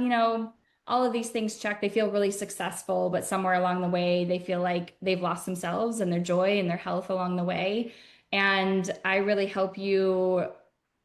all of these things checked. They feel really successful, but somewhere along the way, they feel like they've lost themselves and their joy and their health along the way. And I really help you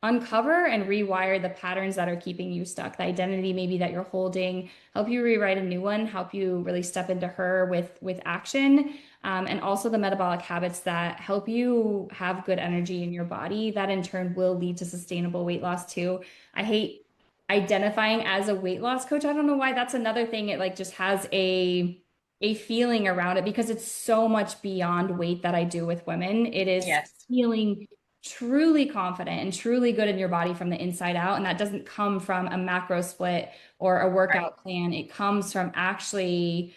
uncover and rewire the patterns that are keeping you stuck, the identity maybe that you're holding, help you rewrite a new one, help you really step into her with action. And also the metabolic habits that help you have good energy in your body. That in turn will lead to sustainable weight loss too. I hate identifying as a weight loss coach. I don't know why. That's another thing. It like just has a feeling around it because it's so much beyond weight that I do with women. It is feeling truly confident and truly good in your body from the inside out. And that doesn't come from a macro split or a workout plan. It comes from actually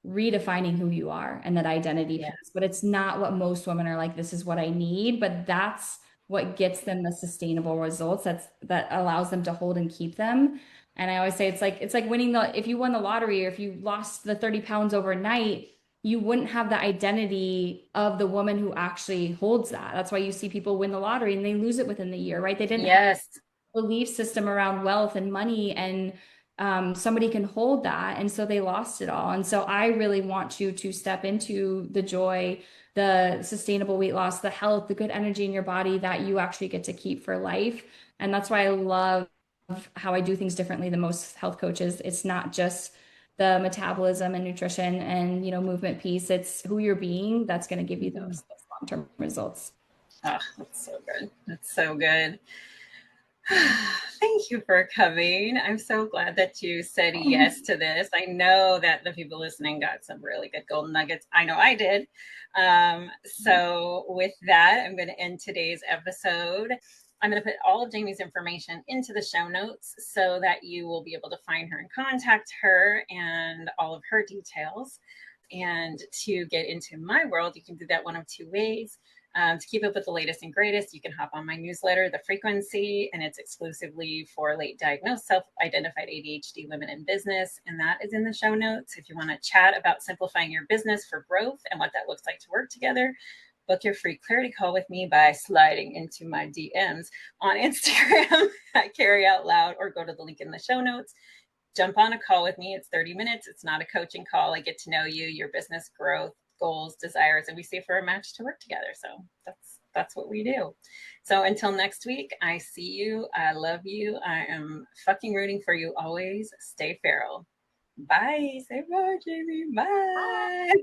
redefining who you are and that identity piece. But it's not what most women are like, this is what I need, but that's what gets them the sustainable results that allows them to hold and keep them. And I always say it's like winning if you won the lottery or if you lost the 30 pounds overnight, you wouldn't have the identity of the woman who actually holds that. That's why you see people win the lottery and they lose it within the year, right? They didn't have a belief system around wealth and money, and somebody can hold that. And so they lost it all. And so I really want you to step into the joy, the sustainable weight loss, the health, the good energy in your body that you actually get to keep for life. And that's why I love how I do things differently than most health coaches. It's not just the metabolism and nutrition and, movement piece. It's who you're being that's going to give you those long-term results. Oh, that's so good. That's so good. Thank you for coming. I'm so glad that you said yes to this. I know that the people listening got some really good golden nuggets. I know I did. So with that, I'm going to end today's episode. I'm going to put all of Jamie's information into the show notes so that you will be able to find her and contact her and all of her details. And to get into my world, you can do that one of two ways. To keep up with the latest and greatest, you can hop on my newsletter, The Frequency, and it's exclusively for late diagnosed, self-identified ADHD women in business. And that is in the show notes. If you want to chat about simplifying your business for growth and what that looks like to work together, book your free clarity call with me by sliding into my DMs on Instagram at Carry Out Loud, or go to the link in the show notes. Jump on a call with me. It's 30 minutes. It's not a coaching call. I get to know you, your business growth, goals, desires, and we see if we're a match to work together. So that's what we do. So until next week, I see you. I love you. I am fucking rooting for you always. Stay feral. Bye. Say bye, Jamie. Bye.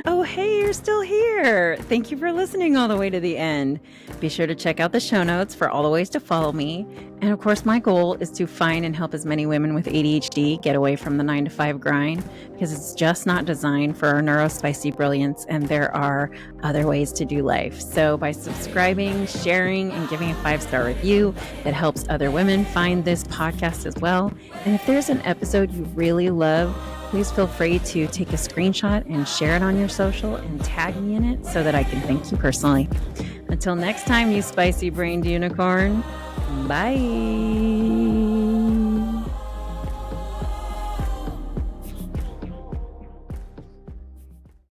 Oh, hey, you're still here. Thank you for listening all the way to the end. Be sure to check out the show notes for all the ways to follow me. And of course, my goal is to find and help as many women with ADHD get away from the 9-to-5 grind, because it's just not designed for our neurospicy brilliance, and there are other ways to do life. So by subscribing, sharing, and giving a 5-star review, it helps other women find this podcast as well. And if there's an episode you really love, please feel free to take a screenshot and share it on your social and tag me in it so that I can thank you personally. Until next time, you spicy brained unicorn. Bye.